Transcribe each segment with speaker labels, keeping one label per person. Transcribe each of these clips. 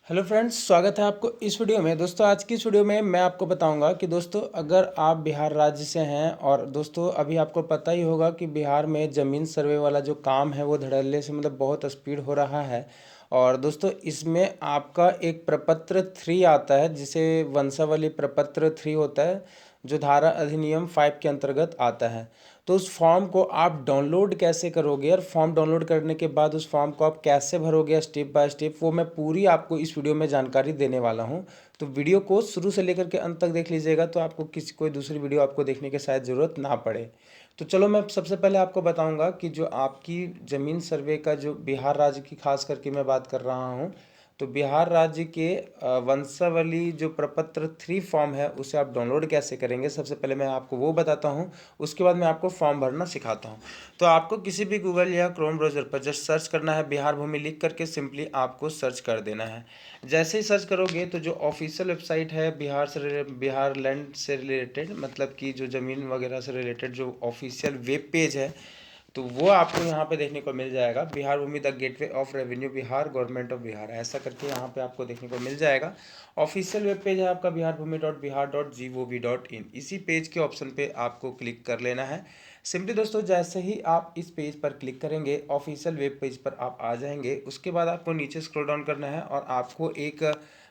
Speaker 1: Hello friends, स्वागत है आपको इस वीडियो में। दोस्तों, आज की इस वीडियो में मैं आपको बताऊंगा कि दोस्तों अगर आप बिहार राज्य से हैं और दोस्तों अभी आपको पता ही होगा कि बिहार में ज़मीन सर्वे वाला जो काम है वो धड़ल्ले से बहुत स्पीड हो रहा है। और दोस्तों इसमें आपका एक प्रपत्र 3 आता है जिसे वंशावली प्रपत्र 3 होता है, जो धारा अधिनियम 5 के अंतर्गत आता है। तो उस फॉर्म को आप डाउनलोड कैसे करोगे और फॉर्म डाउनलोड करने के बाद उस फॉर्म को आप कैसे भरोगे स्टेप बाय स्टेप, वो मैं पूरी आपको इस वीडियो में जानकारी देने वाला हूं। तो वीडियो को शुरू से लेकर के अंत तक देख लीजिएगा, तो आपको किसी कोई दूसरी वीडियो आपको देखने की शायद ज़रूरत ना पड़े। तो चलो, मैं सबसे पहले आपको बताऊंगा कि जो आपकी ज़मीन सर्वे का जो बिहार राज्य की खास करके मैं बात कर रहा हूँ, तो बिहार राज्य के वंशावली जो प्रपत्र 3 फॉर्म है उसे आप डाउनलोड कैसे करेंगे, सबसे पहले मैं आपको वो बताता हूँ। उसके बाद मैं आपको फॉर्म भरना सिखाता हूँ। तो आपको किसी भी गूगल या क्रोम ब्राउज़र पर जस्ट सर्च करना है, बिहार भूमि लिख करके सिंपली आपको सर्च कर देना है। जैसे ही सर्च करोगे तो जो ऑफिशियल वेबसाइट है बिहार लैंड से रिलेटेड, मतलब कि जो ज़मीन वगैरह से रिलेटेड जो ऑफिशियल वेब पेज है, तो वो आपको यहाँ पे देखने को मिल जाएगा। Bihar Bhumi the gateway of revenue Bihar, government of Bihar, ऐसा करके यहाँ पे आपको देखने को मिल जाएगा। ऑफिशियल वेब पेज है आपका biharbhumi.bihar.gov.in। इसी पेज के ऑप्शन पे आपको क्लिक कर लेना है। सिंपली दोस्तों, जैसे ही आप इस पेज पर क्लिक करेंगे, ऑफिशियल वेब पेज पर आप आ जाएंगे। उसके बाद आपको नीचे स्क्रॉल डाउन करना है और आपको एक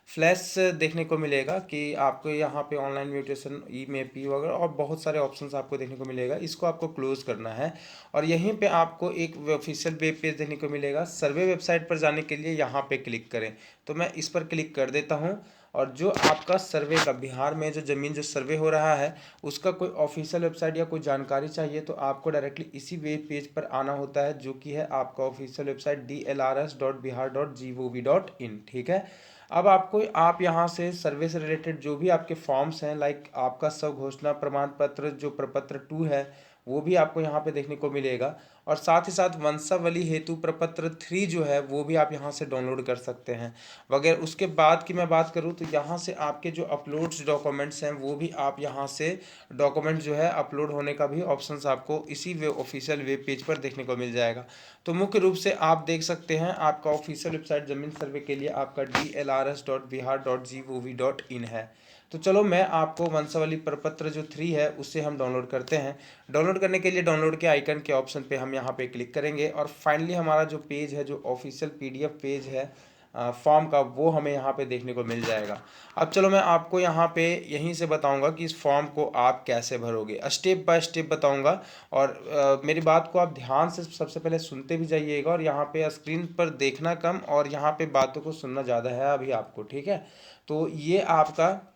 Speaker 1: फ्लैश देखने को मिलेगा कि आपको यहाँ पे ऑनलाइन म्यूटेशन, ई मेपी वगैरह और बहुत सारे ऑप्शंस आपको देखने को मिलेगा। इसको आपको क्लोज करना है और यहीं पे आपको एक ऑफिशियल वेब पेज देखने को मिलेगा। सर्वे वेबसाइट पर जाने के लिए यहाँ पे क्लिक करें। तो मैं इस पर क्लिक कर देता हूँ। और जो आपका सर्वे का बिहार में जो ज़मीन जो सर्वे हो रहा है उसका कोई ऑफिशियल वेबसाइट या कोई जानकारी चाहिए तो आपको डायरेक्टली इसी वेब पेज पर आना होता है, जो कि है आपका ऑफिशियल वेबसाइट dlrs.bihar.gov.in। ठीक है। अब आप यहाँ से सर्वे से रिलेटेड जो भी आपके फॉर्म्स हैं, लाइक आपका स्व घोषणा प्रमाण पत्र जो प्रपत्र 2 है, वो भी आपको यहाँ पे देखने को मिलेगा। और साथ ही साथ वंशावली हेतु प्रपत्र 3 जो है वो भी आप यहाँ से डाउनलोड कर सकते हैं वगैरह। उसके बाद की मैं बात करूँ तो यहाँ से आपके जो अपलोड्स डॉक्यूमेंट्स हैं वो भी आप यहाँ से डॉक्यूमेंट जो है अपलोड होने का भी ऑप्शंस आपको इसी ऑफिशियल वेब पेज पर देखने को मिल जाएगा। तो मुख्य रूप से आप देख सकते हैं आपका ऑफिशियल वेबसाइट ज़मीन सर्वे के लिए आपका dlrs.bihar.gov.in है। तो चलो, मैं आपको वंशावली प्रपत्र जो 3 है उससे हम डाउनलोड करते हैं। डाउनलोड करने के लिए डाउनलोड के आइकन के ऑप्शन पे हम यहाँ पे क्लिक करेंगे और फाइनली हमारा जो पेज है, जो ऑफिशियल पीडीएफ पेज है फॉर्म का, वो हमें यहाँ पे देखने को मिल जाएगा। अब चलो, मैं आपको यहाँ पे यहीं से बताऊँगा कि इस फॉर्म को आप कैसे भरोगे, स्टेप बाय स्टेप बताऊँगा। और मेरी बात को आप ध्यान से सबसे पहले सुनते भी जाइएगा और यहाँ पे स्क्रीन पर देखना कम और यहाँ पे बातों को सुनना ज़्यादा है अभी आपको। ठीक है। तो ये आपका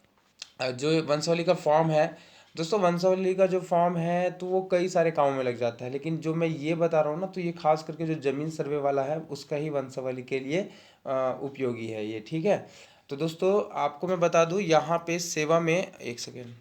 Speaker 1: जो वंशावली का फॉर्म है, दोस्तों वंशावली का जो फॉर्म है तो वो कई सारे कामों में लग जाता है, लेकिन जो मैं ये बता रहा हूँ ना, तो ये खास करके जो ज़मीन सर्वे वाला है उसका ही वंशावली के लिए उपयोगी है ये। ठीक है। तो दोस्तों आपको मैं बता दूँ, यहाँ पे सेवा में, एक सेकेंड,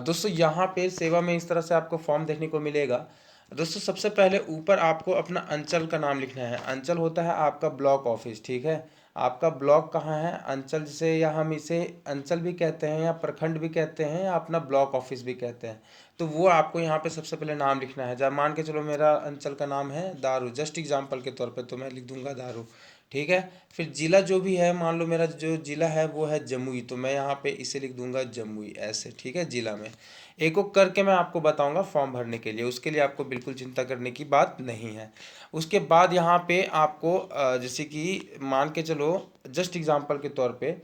Speaker 1: दोस्तों यहाँ पे सेवा में इस तरह से आपको फॉर्म देखने को मिलेगा। दोस्तों सबसे पहले ऊपर आपको अपना अंचल का नाम लिखना है। अंचल होता है आपका ब्लॉक ऑफिस। ठीक है। आपका ब्लॉक कहाँ है, अंचल जिसे, या हम इसे अंचल भी कहते हैं या प्रखंड भी कहते हैं या अपना ब्लॉक ऑफिस भी कहते हैं। तो वो आपको यहाँ पे सबसे पहले नाम लिखना है। जब मान के चलो मेरा अंचल का नाम है दारू, जस्ट एग्जाम्पल के तौर पे, तो मैं लिख दूंगा दारू। ठीक है। फिर जिला जो भी है, मान लो मेरा जो जिला है वो है जमुई, तो मैं यहाँ पे इसे लिख दूंगा जमुई, ऐसे। ठीक है। जिला में एक एक करके मैं आपको बताऊंगा फॉर्म भरने के लिए, उसके लिए आपको बिल्कुल चिंता करने की बात नहीं है। उसके बाद यहाँ पे आपको जैसे कि मान के चलो, जस्ट एग्जांपल के तौर पे,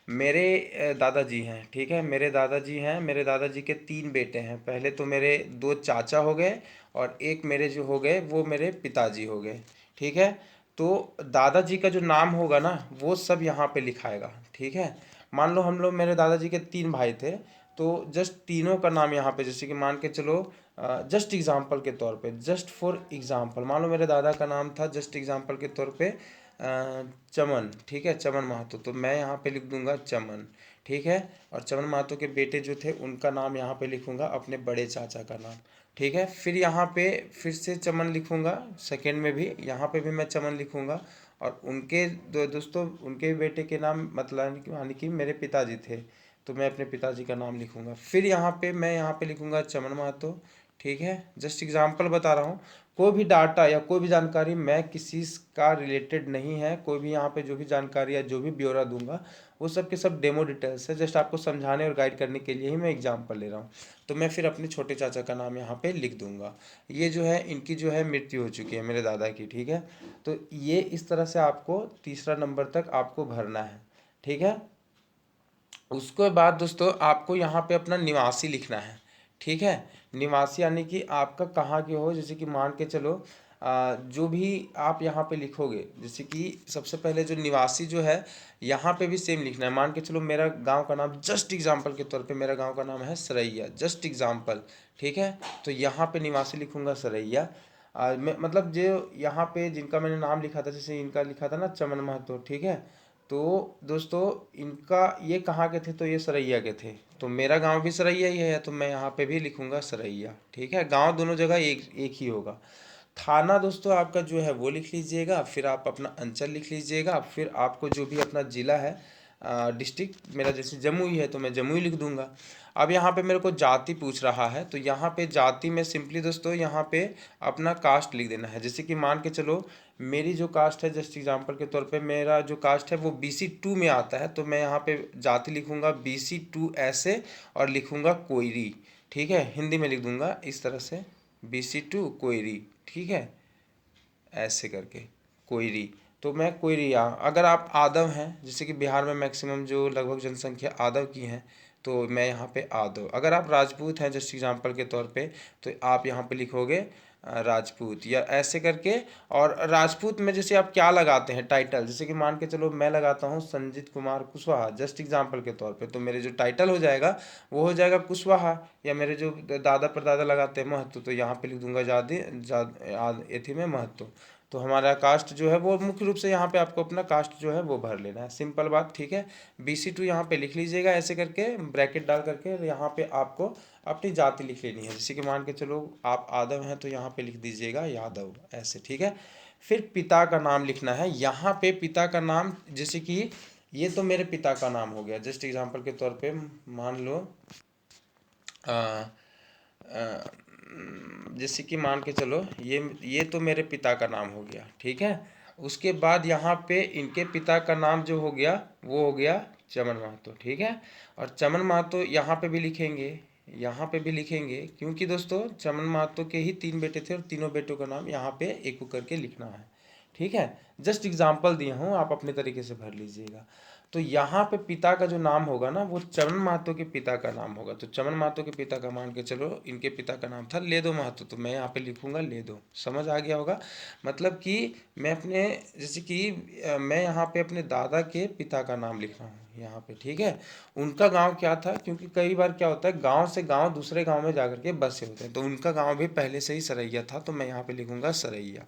Speaker 1: मेरे दादाजी हैं। ठीक है। मेरे दादाजी हैं, मेरे दादाजी के 3 बेटे हैं। पहले तो मेरे 2 चाचा हो गए और एक मेरे जो हो गए वो मेरे पिताजी हो गए। ठीक है। तो दादाजी का जो नाम होगा ना वो सब यहाँ पे लिखाएगा। ठीक है। मान लो हम लोग, मेरे दादाजी के 3 भाई थे, तो जस्ट तीनों का नाम यहाँ पे, जैसे कि मान के चलो, जस्ट एग्जांपल के तौर पे, जस्ट फॉर एग्जांपल, मान लो मेरे दादा का नाम था जस्ट एग्जांपल के तौर पे चमन। ठीक है। चमन महतो, तो मैं यहाँ पे लिख दूंगा चमन। ठीक है। और चमन महतो के बेटे जो थे उनका नाम यहाँ पे लिखूंगा, अपने बड़े चाचा का नाम। ठीक है। फिर यहाँ पे फिर से चमन लिखूंगा, सेकेंड में भी यहाँ पे भी मैं चमन लिखूंगा। और उनके दोस्तों उनके बेटे के नाम, मतलब यानी कि मेरे पिताजी थे, तो मैं अपने पिताजी का नाम लिखूंगा। फिर यहाँ पे मैं यहाँ पे लिखूंगा चमन महतो। ठीक है। जस्ट एग्जांपल बता रहा हूँ, कोई भी डाटा या कोई भी जानकारी मैं किसी का रिलेटेड नहीं है, कोई भी यहाँ पे जो भी जानकारी या जो भी ब्यौरा दूंगा वो सब के सब डेमो डिटेल्स है, जस्ट आपको समझाने और गाइड करने के लिए ही मैं एग्जाम्पल ले रहा हूँ। तो मैं फिर अपने छोटे चाचा का नाम यहाँ पे लिख दूंगा। ये जो है इनकी जो है मृत्यु हो चुकी है, मेरे दादा की, ठीक है। तो ये इस तरह से आपको तीसरा नंबर तक आपको भरना है, ठीक है। उसके बाद दोस्तों आपको यहाँ पे अपना निवासी लिखना है, ठीक है। निवासी यानी कि आपका कहाँ के हो, जैसे कि मान के चलो जो भी आप यहाँ पे लिखोगे, जैसे कि सबसे पहले जो निवासी जो है यहाँ पे भी सेम लिखना है। मान के चलो मेरा गांव का नाम, जस्ट एग्जांपल के तौर पे मेरा गांव का नाम है सरैया, जस्ट एग्जांपल, ठीक है। तो यहाँ पे निवासी लिखूंगा सरैया। मैं मतलब जो यहाँ पे जिनका मैंने नाम लिखा था, जैसे इनका लिखा था ना चमन महतो, ठीक है। तो दोस्तों इनका ये कहाँ के थे, तो ये सरैया के थे, तो मेरा गांव भी सरैया ही है, तो मैं यहाँ पे भी लिखूंगा सरैया, ठीक है। गांव दोनों जगह एक एक ही होगा। थाना दोस्तों आपका जो है वो लिख लीजिएगा, फिर आप अपना अंचल लिख लीजिएगा, फिर आपको जो भी अपना जिला है, डिस्ट्रिक्ट मेरा जैसे जमुई है तो मैं जमुई लिख दूंगा। अब यहाँ पे मेरे को जाति पूछ रहा है, तो यहाँ पे जाति में सिंपली दोस्तों यहाँ पे अपना कास्ट लिख देना है। जैसे कि मान के चलो मेरी जो कास्ट है, जस्ट एग्जांपल के तौर पे मेरा जो कास्ट है वो BC2 में आता है, तो मैं यहाँ पे जाति लिखूंगा BC2 ऐसे और लिखूंगा कोयरी, ठीक है। हिंदी में लिख दूंगा इस तरह से BC2 कोयरी, ठीक है, ऐसे करके कोयरी। तो मैं कोयरिया, अगर आप आदव हैं, जैसे कि बिहार में मैक्सिमम जो लगभग जनसंख्या आदव की है, तो मैं यहाँ पे आदव। अगर आप राजपूत हैं जस्ट एग्जांपल के तौर पे, तो आप यहाँ पे लिखोगे राजपूत, या ऐसे करके। और राजपूत में जैसे आप क्या लगाते हैं टाइटल, जैसे कि मान के चलो मैं लगाता हूँ संजीत कुमार कुशवाहा जस्ट एग्जांपल के तौर पे, तो मेरे जो टाइटल हो जाएगा वो हो जाएगा कुशवाहा। या मेरे जो दादा परदादा लगाते हैं महतो, तो यहाँ पे लिख दूंगा एथी में महतो। तो हमारा कास्ट जो है वो मुख्य रूप से यहाँ पे आपको अपना कास्ट जो है वो भर लेना है, सिंपल बात, ठीक है। BC2 यहाँ पे लिख लीजिएगा ऐसे करके, ब्रैकेट डाल करके। यहाँ पे आपको अपनी जाति लिख लेनी है, जैसे कि मान के चलो आप आदव हैं तो यहाँ पे लिख दीजिएगा यादव, ऐसे, ठीक है। फिर पिता का नाम लिखना है। यहाँ पे पिता का नाम, जैसे कि ये तो मेरे पिता का नाम हो गया, जस्ट एग्जाम्पल के तौर पे मान लो जैसे कि मान के चलो ये तो मेरे पिता का नाम हो गया, ठीक है। उसके बाद यहाँ पे इनके पिता का नाम जो हो गया वो हो गया चमन महतो, ठीक है। और चमन महतो यहाँ पे भी लिखेंगे, यहाँ पे भी लिखेंगे, क्योंकि दोस्तों चमन महतो के ही 3 बेटे थे और तीनों बेटों का नाम यहाँ पे एक करके लिखना है, ठीक है। जस्ट एग्जाम्पल दिया हूँ, आप अपने तरीके से भर लीजिएगा। तो यहाँ पे पिता का जो नाम होगा ना वो चमन महतो के पिता का नाम होगा। तो चमन महतो के पिता का मान के चलो इनके पिता का नाम था लेदो महतो, तो मैं यहाँ पे लिखूंगा लेदो, समझ आ गया होगा। मतलब कि मैं अपने, जैसे कि मैं यहाँ पे अपने दादा के पिता का नाम लिख रहा हूँ यहाँ पे, ठीक है। उनका गांव क्या था, क्योंकि कई बार क्या होता है गांव से गांव दूसरे गांव में जाकर के बसे होते हैं, तो उनका गांव भी पहले से ही सरैया था, तो मैं यहाँ पे लिखूंगा सरैया,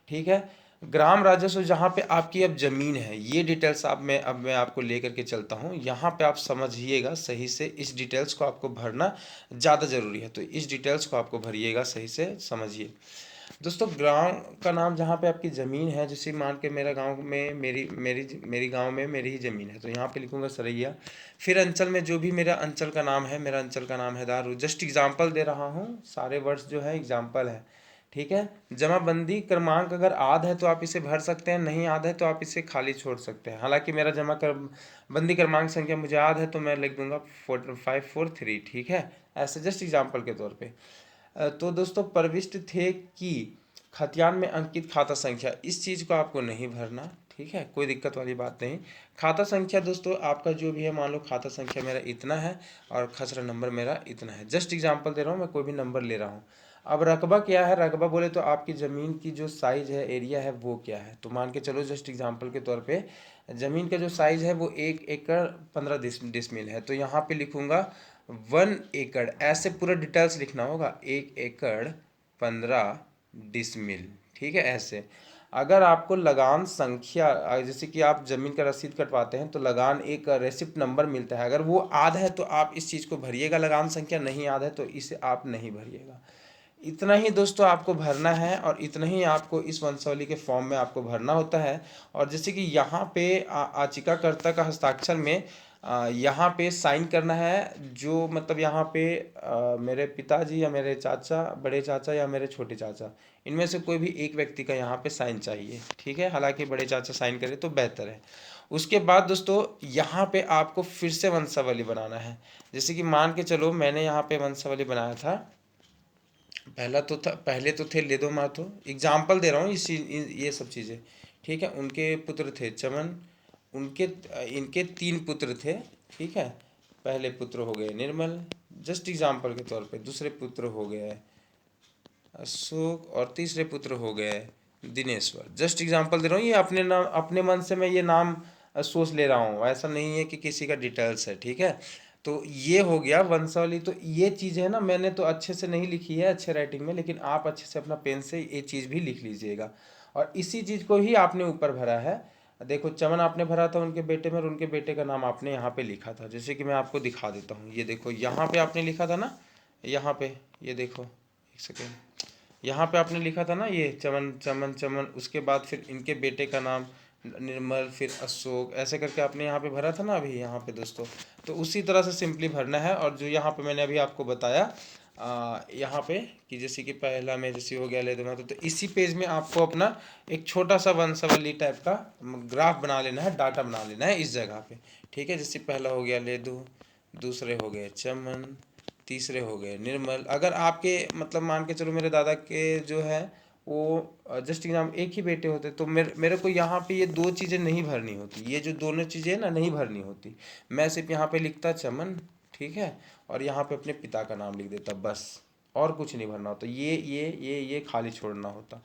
Speaker 1: ठीक है। ग्राम राजस्व जहाँ पे आपकी अब जमीन है, ये डिटेल्स अब मैं आपको लेकर के चलता हूँ। यहाँ पे आप समझिएगा सही से, इस डिटेल्स को आपको भरना ज़्यादा ज़रूरी है, तो इस डिटेल्स को आपको भरिएगा सही से, समझिए दोस्तों। गांव का नाम जहाँ पे आपकी ज़मीन है, जैसे मान के मेरा गांव में मेरी गांव में मेरी ही ज़मीन है, तो यहाँ पे लिखूंगा सरैया। फिर अंचल में जो भी मेरा अंचल का नाम है, मेरा अंचल का नाम है दारू, जस्ट एग्जाम्पल दे रहा हूँ, सारे वर्ड्स जो है एग्जाम्पल है, ठीक है। जमाबंदी क्रमांक अगर आध है तो आप इसे भर सकते हैं, नहीं आध है तो आप इसे खाली छोड़ सकते हैं। हालांकि मेरा जमा कर बंदी क्रमांक संख्या मुझे याद है, तो मैं लिख दूंगा 543, ठीक है, ऐसे जस्ट एग्जाम्पल के तौर पे। तो दोस्तों प्रविष्ट थे कि खतियान में अंकित खाता संख्या, इस चीज़ को आपको नहीं भरना, ठीक है, कोई दिक्कत वाली बात नहीं। खाता संख्या दोस्तों आपका जो भी है, मान लो खाता संख्या मेरा इतना है और खसरा नंबर मेरा इतना है, जस्ट एग्जाम्पल दे रहा हूँ, मैं कोई भी नंबर ले रहा हूँ। अब रकबा क्या है, रकबा बोले तो आपकी ज़मीन की जो साइज़ है, एरिया है, वो क्या है। तो मान के चलो जस्ट एग्जांपल के तौर पे ज़मीन का जो साइज़ है वो 1 एकड़ 15 डिसमिल है, तो यहाँ पे लिखूँगा 1 एकड़, ऐसे पूरा डिटेल्स लिखना होगा, 1 एकड़ 15 डिसमिल, ठीक है, ऐसे। अगर आपको लगान संख्या, जैसे कि आप ज़मीन का रसीद कटवाते हैं तो लगान एक रेसिप्ट नंबर मिलता है, अगर वो आधा है तो आप इस चीज़ को भरिएगा, लगान संख्या नहीं आधा है तो इसे आप नहीं भरिएगा। इतना ही दोस्तों आपको भरना है और इतना ही आपको इस वंशावली के फॉर्म में आपको भरना होता है। और जैसे कि यहाँ पे आचिकाकर्ता का हस्ताक्षर में यहाँ पे साइन करना है, जो मतलब यहाँ पे मेरे पिताजी या मेरे चाचा, बड़े चाचा या मेरे छोटे चाचा, इनमें से कोई भी एक व्यक्ति का यहाँ पे साइन चाहिए, ठीक है। हालांकि बड़े चाचा साइन करें तो बेहतर है। उसके बाद दोस्तों यहाँ पे आपको फिर से वंशावली बनाना है। जैसे कि मान के चलो मैंने यहाँ पे वंशावली बनाया था, पहले तो थे लेदो माथो, एग्जाम्पल दे रहा हूँ इसी ये सब चीज़ें, ठीक है। उनके पुत्र थे चमन, उनके इनके 3 पुत्र थे, ठीक है। पहले पुत्र हो गए निर्मल, जस्ट एग्जाम्पल के तौर पे। दूसरे पुत्र हो गए अशोक और तीसरे पुत्र हो गए दिनेश्वर। जस्ट एग्जाम्पल दे रहा हूँ, ये अपने नाम, अपने मन से मैं ये नाम सोच ले रहा हूँ, ऐसा नहीं है कि किसी का डिटेल्स है, ठीक है। तो ये हो गया वंशावली। तो ये चीज़ है ना, मैंने तो अच्छे से नहीं लिखी है अच्छे राइटिंग में, लेकिन आप अच्छे से अपना पेन से ये चीज़ भी लिख लीजिएगा। और इसी चीज़ को ही आपने ऊपर भरा है। देखो चमन आपने भरा था उनके बेटे में, और उनके बेटे का नाम आपने यहाँ पे लिखा था। जैसे कि मैं आपको दिखा देता हूँ, ये देखो यहाँ पे आपने लिखा था ना, यहाँ पे ये देखो, एक सेकेंड, यहाँ पे आपने लिखा था ना ये चमन चमन चमन, उसके बाद फिर इनके बेटे का नाम निर्मल, फिर अशोक, ऐसे करके आपने यहाँ पे भरा था ना अभी यहाँ पे दोस्तों। तो उसी तरह से सिंपली भरना है। और जो यहाँ पे मैंने अभी आपको बताया यहाँ पे कि जैसे कि पहला में जैसे हो गया लेदो, तो इसी पेज में आपको अपना एक छोटा सा वंशावली टाइप का ग्राफ बना लेना है, डाटा बना लेना है इस जगह पे, ठीक है। जैसे पहला हो गया लेदो, दूसरे हो गए चमन, तीसरे हो गए निर्मल। अगर आपके मतलब मान के चलो मेरे दादा के जो है वो जस्ट एग्जाम एक ही बेटे होते, तो मेरे को यहाँ पे ये 2 चीज़ें नहीं भरनी होती, ये जो दोनों चीज़ें ना नहीं भरनी होती। मैं सिर्फ यहाँ पे लिखता चमन, ठीक है, और यहाँ पे अपने पिता का नाम लिख देता, बस, और कुछ नहीं भरना होता। ये खाली छोड़ना होता।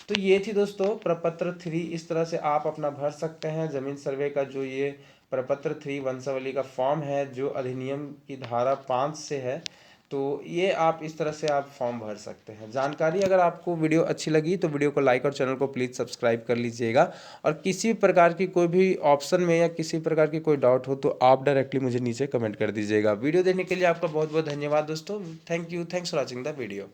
Speaker 1: तो ये थी दोस्तों प्रपत्र 3। इस तरह से आप अपना भर सकते हैं जमीन सर्वे का। जो ये प्रपत्र 3 वंशावली का फॉर्म है, जो अधिनियम की धारा 5 से है, तो ये आप इस तरह से आप फॉर्म भर सकते हैं। जानकारी अगर आपको वीडियो अच्छी लगी तो वीडियो को लाइक और चैनल को प्लीज़ सब्सक्राइब कर लीजिएगा। और किसी प्रकार की कोई भी ऑप्शन में या किसी प्रकार की कोई डाउट हो तो आप डायरेक्टली मुझे नीचे कमेंट कर दीजिएगा। वीडियो देखने के लिए आपका बहुत बहुत धन्यवाद दोस्तों। Thank you, thanks for watching the video.